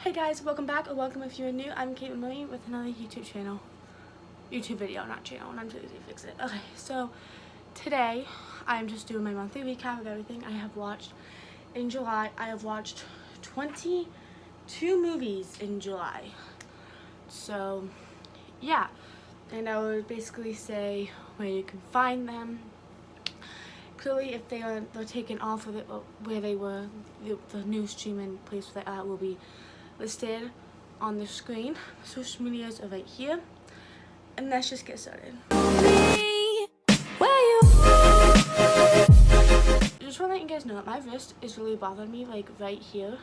Hey guys, welcome back, or welcome if you're new. I'm Kate Marie with another YouTube video, not channel, and I'm too lazy to fix it. Okay, so today I'm just doing my monthly recap of everything I have watched in July. I have watched 22 movies in July. So yeah, and I would basically say where you can find them. Clearly, if they're taken off of it, where they were, the new streaming place that will be listed on the screen. Social medias are right here, and let's just get started. Just want to let you guys know that my wrist is really bothering me, like right here.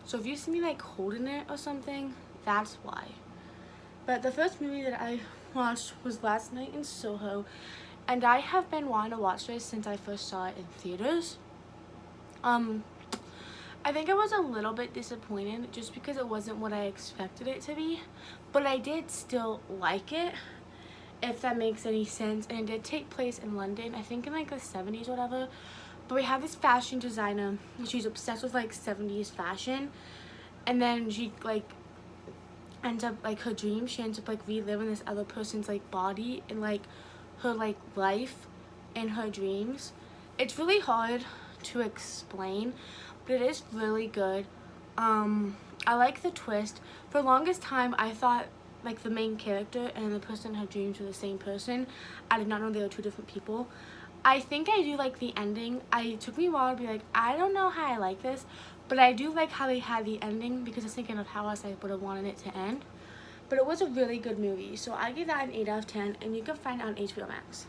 So if you see me like holding it or something, that's why. But the first movie that I watched was last night in Soho, and I have been wanting to watch this since I first saw it in theaters. I think I was a little bit disappointed just because it wasn't what I expected it to be, but I did still like it, if that makes any sense. And it did take place in London, I think in like the 70s or whatever. But we have this fashion designer, she's obsessed with like 70s fashion, and then she like ends up like her dream, she ends up like reliving this other person's like body and like her like life in her dreams. It's really hard to explain, but it is really good. I like the twist. For the longest time I thought like the main character and the person in her dreams were the same person. I did not know they were two different people. I think I do like the ending. It took me a while to be like, I don't know how I like this, but I do like how they had the ending because I was thinking of how else I would have wanted it to end. But it was a really good movie, so I give that an 8 out of 10, and you can find it on HBO Max.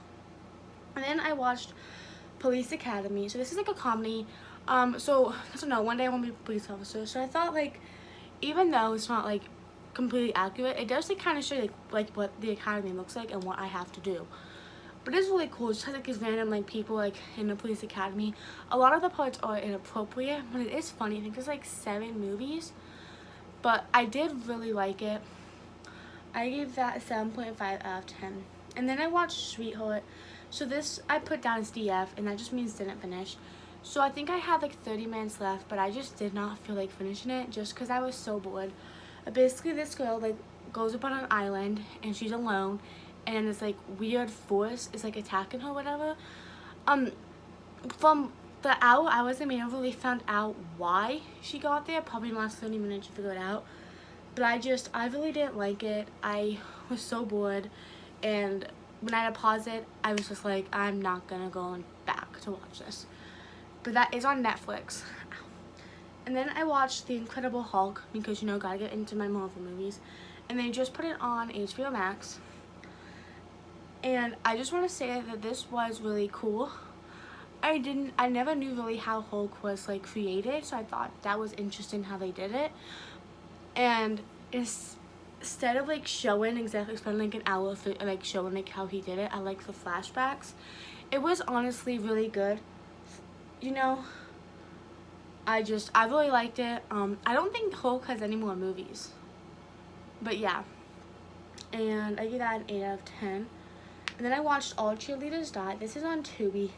And then I watched Police Academy. So this is like a comedy. So I don't know, one day I want to be a police officer. So I thought like, even though it's not like completely accurate, it does like kind of show like what the academy looks like and what I have to do. But it's really cool. It just has like these random like people like in the police academy. A lot of the parts are inappropriate, but it is funny. I think there's like 7 movies, but I did really like it. I gave that a 7.5 out of 10. And then I watched Sweetheart. So this I put down as DF, and that just means didn't finish. So I think I had like 30 minutes left, but I just did not feel like finishing it just because I was so bored. Basically, this girl like goes up on an island and she's alone, and this like weird force is like attacking her, whatever. From the hour I was in, I never really found out why she got there. Probably in the last 30 minutes to figure it out. But I really didn't like it. I was so bored, and when I had to pause it, I was just like, I'm not gonna go back to watch this. But that is on Netflix. And then I watched The Incredible Hulk because, you know, gotta get into my Marvel movies. And they just put it on HBO Max. And I just want to say that this was really cool. I never knew really how Hulk was like created, so I thought that was interesting how they did it. And instead of like showing exactly, spending like an hour for, like showing like how he did it, I like the flashbacks. It was honestly really good. You know, I really liked it. I don't think Hulk has any more movies, but yeah. And I give that an 8 out of 10. And then I watched All Cheerleaders Die. This is on Tubi.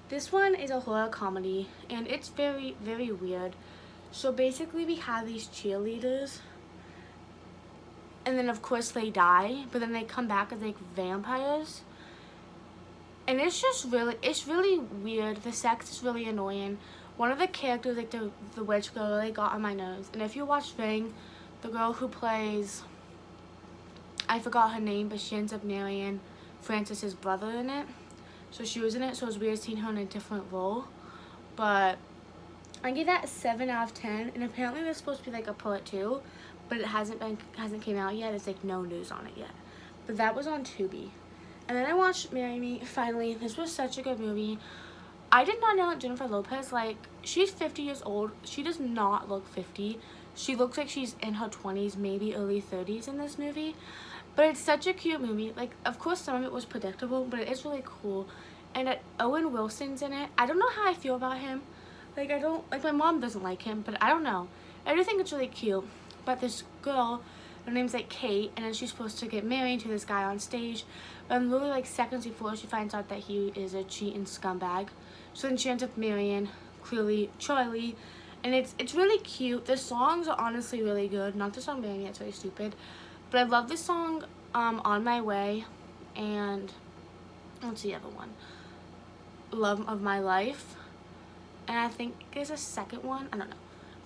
This one is a horror comedy, and it's very, very weird. So basically we have these cheerleaders, and then of course they die, but then they come back as like vampires. And it's really weird. The sex is really annoying. One of the characters, like the witch girl, really got on my nerves. And if you watch Ring, the girl who plays, I forgot her name, but she ends up marrying Francis's brother in it. So she was in it, so it was weird seeing her in a different role. But I give that a 7 out of 10, and apparently there's supposed to be like a part 2, but it hasn't came out yet. It's like no news on it yet. But that was on Tubi. And then I watched Marry Me. Finally, this was such a good movie. I did not know that Jennifer Lopez, like, she's 50 years old. She does not look 50. She looks like she's in her 20s, maybe early 30s in this movie. But it's such a cute movie. Like, of course, some of it was predictable, but it is really cool. And Owen Wilson's in it. I don't know how I feel about him. Like, my mom doesn't like him, but I don't know. I do think it's really cute. But this girl, her name's like Kate, and then she's supposed to get married to this guy on stage. But literally like seconds before, she finds out that he is a cheating scumbag. So then she ends up marrying, clearly, Charlie. And it's really cute. The songs are honestly really good. Not the song Baby, it's very stupid. But I love the song On My Way, and what's the other one? Love of My Life. And I think there's a second one. I don't know.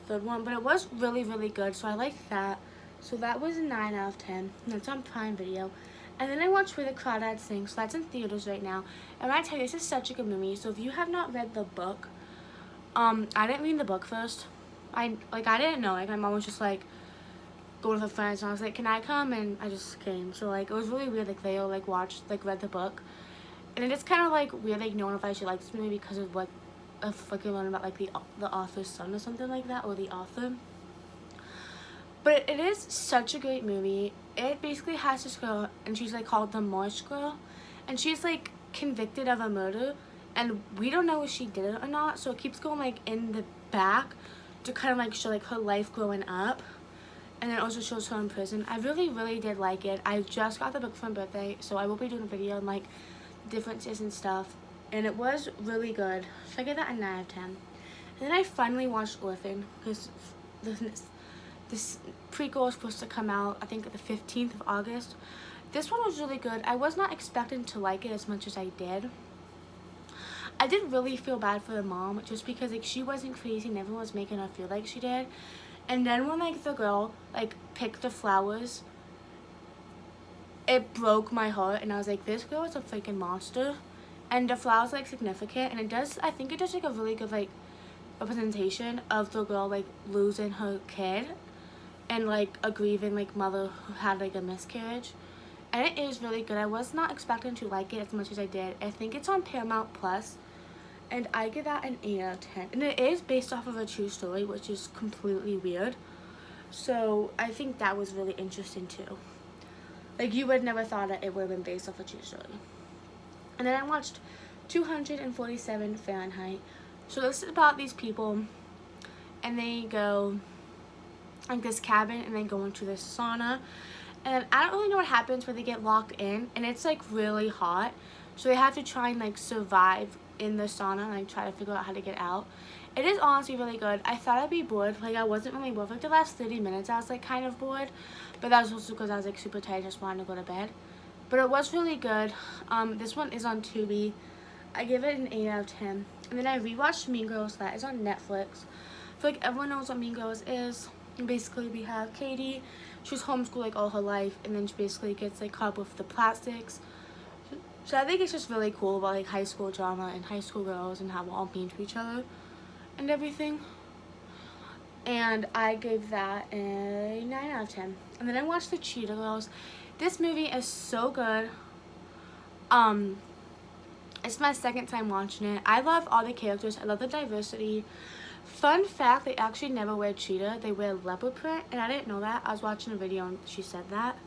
Third one. But it was really, really good. So I like that. So that was a 9 out of 10. That's on Prime Video. And then I watched Where the Crawdads Sing. So that's in theaters right now. And when I tell you, this is such a good movie. So if you have not read the book, I didn't read the book first. I didn't know. Like, my mom was just like, go with her friends. And I was like, can I come? And I just came. So, like, it was really weird. Like, they all, like, read the book. And it is kind of, like, weird, like, knowing if I should like this movie because of what, if, like, you learn about, like, the author's son or something like that. Or the author. But it is such a great movie. It basically has this girl, and she's, like, called the Marsh Girl. And she's, like, convicted of a murder. And we don't know if she did it or not. So it keeps going, like, in the back to kind of, like, show, like, her life growing up. And then it also shows her in prison. I really, really did like it. I just got the book for my birthday. So I will be doing a video on, like, differences and stuff. And it was really good. So I give that a 9 out of 10. And then I finally watched Orphan. Because this prequel is supposed to come out, I think, the 15th of August. This one was really good. I was not expecting to like it as much as I did. I did really feel bad for the mom, just because, like, she wasn't crazy and everyone was making her feel like she did. And then when, like, the girl, like, picked the flowers, it broke my heart. And I was like, this girl is a freaking monster. And the flowers, like, significant. And it does, I think it does, like, a really good, like, representation of the girl, like, losing her kid. And, like, a grieving, like, mother who had, like, a miscarriage. And it is really good. I was not expecting to like it as much as I did. I think it's on Paramount Plus. And I give that an 8 out of 10. And it is based off of a true story, which is completely weird. So I think that was really interesting too. Like, you would never thought that it would have been based off a true story. And then I watched 247 Fahrenheit. So this is about these people, and they go like this cabin, and they go into this sauna. And I don't really know what happens when they get locked in, and it's like really hot. So they have to try and like survive in the sauna and like try to figure out how to get out. It is honestly really good. I thought I'd be bored. Like, I wasn't really bored. Like, the last 30 minutes I was like kind of bored, but that was also because I was like super tired, just wanted to go to bed. But it was really good. This one is on Tubi. I give it an 8 out of 10. And then I rewatched Mean Girls. That is on Netflix. I feel like everyone knows what Mean Girls is. And basically we have Katie. She's homeschooled like all her life, and then she basically gets like caught up with the plastics. So I think it's just really cool about like high school drama and high school girls and how we're all mean to each other and everything. And I gave that a 9 out of 10. And then I watched the Cheetah Girls. This movie is so good. It's my second time watching it. I love all the characters. I love the diversity. Fun fact, they actually never wear cheetah. They wear leopard print, and I didn't know that. I was watching a video and she said that.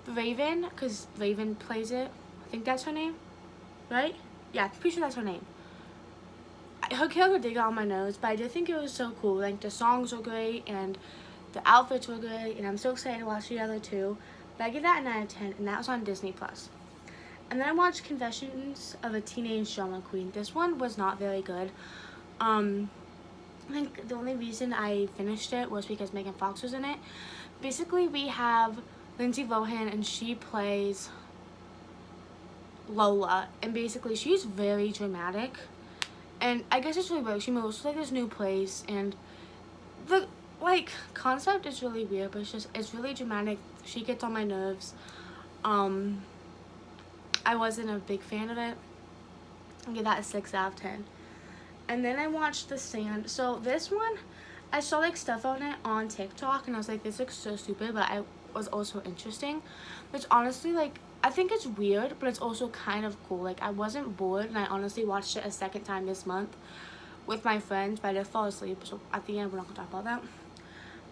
Raven, because Raven plays it. I think that's her name, right? Yeah, I'm pretty sure that's her name. Her character did get on my nose, but I did think it was so cool. Like, the songs were great, and the outfits were great, and I'm so excited to watch the other two. But I give that a 9 out of 10, and that was on Disney+. And then I watched Confessions of a Teenage Drama Queen. This one was not very good. I think the only reason I finished it was because Megan Fox was in it. Basically, we have Lindsay Lohan, and she plays Lola. And basically, she's very dramatic. And I guess it's really weird. She moves to like this new place, and the like concept is really weird, but it's really dramatic. She gets on my nerves. I wasn't a big fan of it. I give that a 6 out of 10. And then I watched The Stand. So this one, I saw like stuff on it on TikTok, and I was like, this looks so stupid, but I was also interesting. Which honestly, like, I think it's weird, but it's also kind of cool. Like, I wasn't bored, and I honestly watched it a second time this month with my friends, but I did fall asleep, so at the end we're not gonna talk about that.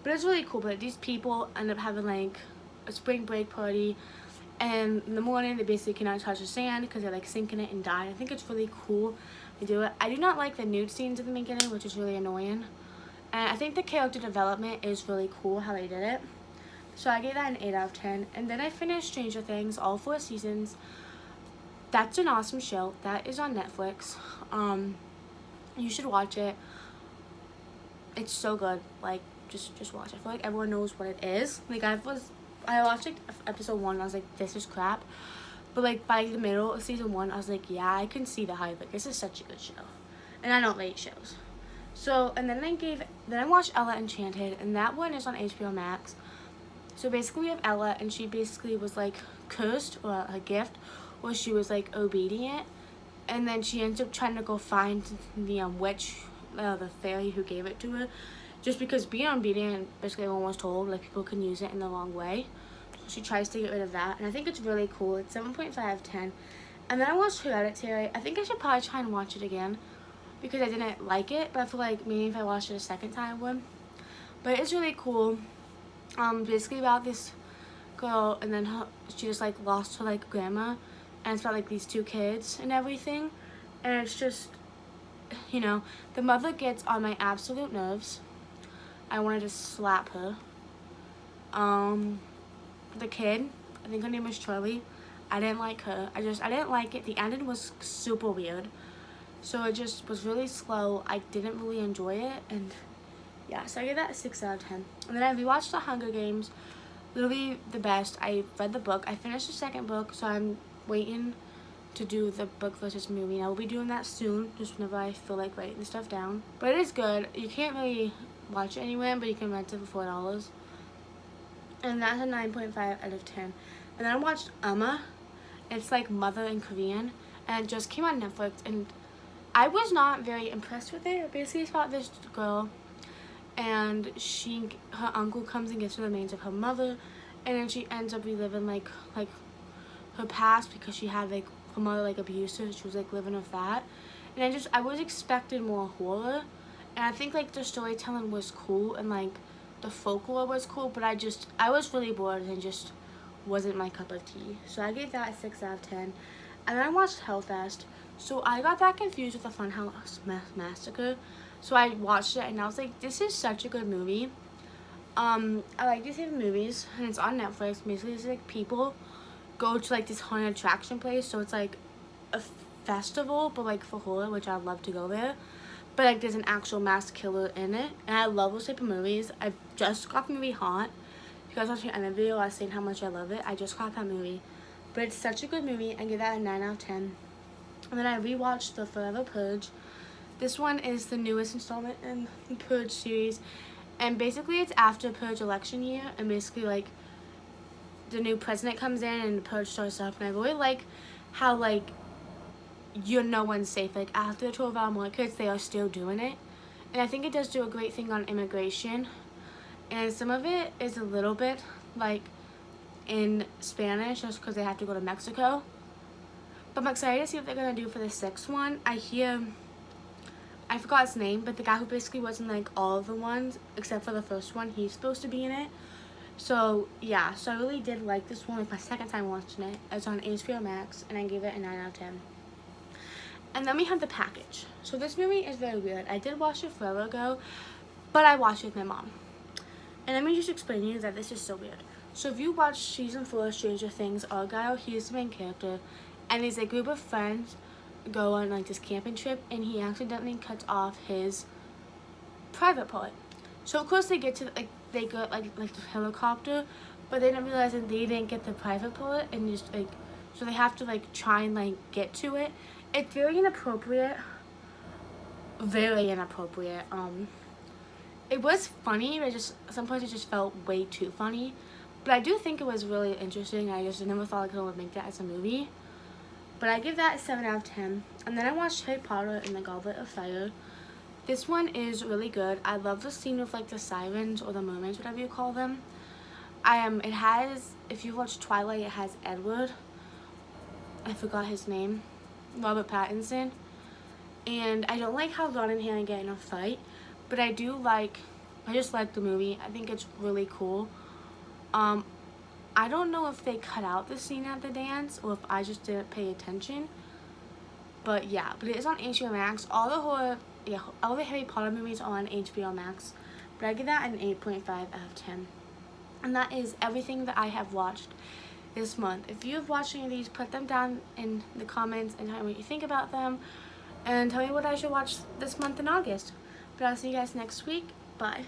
But it's really cool. But these people end up having like a spring break party, and in the morning they basically cannot touch the sand because they're like sinking it and dying. I think it's really cool to do it. I do not like the nude scenes at the beginning, which is really annoying. And I think the character development is really cool how they did it. So I gave that an 8 out of 10. And then I finished Stranger Things, all 4 seasons. That's an awesome show. That is on Netflix. You should watch it. it's so good. Like, just watch it. I feel like everyone knows what it is. Like, I watched like episode 1 and I was like, this is crap. But like by the middle of season 1, I was like, yeah, I can see the hype. Like, this is such a good show. And I don't rate shows. So, and then I watched Ella Enchanted, and that one is on HBO Max. So basically we have Ella, and she basically was like cursed, or a gift, or she was like obedient. And then she ends up trying to go find the witch, the fairy who gave it to her. Just because being obedient, basically everyone was told, like, people can use it in the wrong way. She tries to get rid of that, and I think it's really cool. It's 7.5 out of 10. And then I watched Hereditary. I think I should probably try and watch it again because I didn't like it, but I feel like maybe if I watched it a second time I would. But it's really cool. Basically about this girl, and then she just like lost her like grandma, and it's about like these 2 kids and everything. And it's just, you know, the mother gets on my absolute nerves. I wanted to slap her. The kid, I think her name was Charlie, I didn't like her. I didn't like it. The ending was super weird. So it just was really slow. I didn't really enjoy it. And yeah, so I gave that a 6 out of 10. And then I rewatched The Hunger Games. Literally the best. I read the book. I finished the 2nd book, so I'm waiting to do the book versus movie. And I will be doing that soon, just whenever I feel like writing the stuff down. But it is good. You can't really watch it anywhere, but you can rent it for $4. And that's a 9.5 out of 10. And then I watched Emma. It's like Mother in Korean, and it just came on Netflix, and I was not very impressed with it. Basically, it's about this girl, and her uncle comes and gets her the remains of her mother, and then she ends up reliving like her past because she had like her mother like abused her. She was like living with that, and I was expecting more horror, and I think like the storytelling was cool and like the folklore was cool, but I was really bored and just wasn't my cup of tea. So I gave that a 6 out of 10. And then I watched Hellfest. So I got that confused with the Funhouse Massacre. So I watched it and I was like, this is such a good movie. I like these type of movies, and it's on Netflix. Basically, it's like people go to like this haunted attraction place. So it's like a festival, but like for horror, which I'd love to go there. But like there's an actual mass killer in it, and I love those type of movies. I just got the movie Haunt. If you guys watched the end video, I was saying how much I love it. I just got that movie, but it's such a good movie. I give that a 9 out of 10. And then I rewatched the Forever Purge. This one is the newest installment in the Purge series, and basically it's after Purge election year, and basically like the new president comes in and the Purge starts up. And I really like how like no one's safe. Like after the 12-hour markets, they are still doing it, and I think it does do a great thing on immigration. And some of it is a little bit like in Spanish, just because they have to go to Mexico. But I'm excited to see what they're gonna do for the 6th one. I forgot his name, but the guy who basically was in like all of the ones except for the first one, he's supposed to be in it. So yeah, so I really did like this one. It's my 2nd time watching it. It's on HBO Max, and I gave it a 9 out of 10. And then we have The Package. So this movie is very weird. I did watch it forever ago, but I watched it with my mom. And let me just explain to you that this is so weird. So if you watch season 4 of Stranger Things, Argyle, he is the main character, and he's a group of friends go on like this camping trip, and he accidentally cuts off his private part. So of course they get to they got like the helicopter, but they didn't realize that they didn't get the private part, and just like so they have to like try and like get to it. It's very inappropriate. Very inappropriate. It was funny, but sometimes it just felt way too funny. But I do think it was really interesting. I just never thought I could make that as a movie. But I give that a 7 out of 10. And then I watched Harry Potter and the Goblet of Fire. This one is really good. I love the scene with like the sirens or the mermaids, whatever you call them. It has, if you watch Twilight, it has Edward. I forgot his name. Robert Pattinson. And I don't like how Ron and Harry get in a fight, but I just like the movie. I think it's really cool. I don't know if they cut out the scene at the dance or if I just didn't pay attention. But yeah, but it is on HBO Max. All the Harry Potter movies are on HBO Max. But I give that an 8.5 out of 10. And that is everything that I have watched this month. If you have watched any of these, put them down in the comments and tell me what you think about them. And tell me what I should watch this month in August. But I'll see you guys next week. Bye.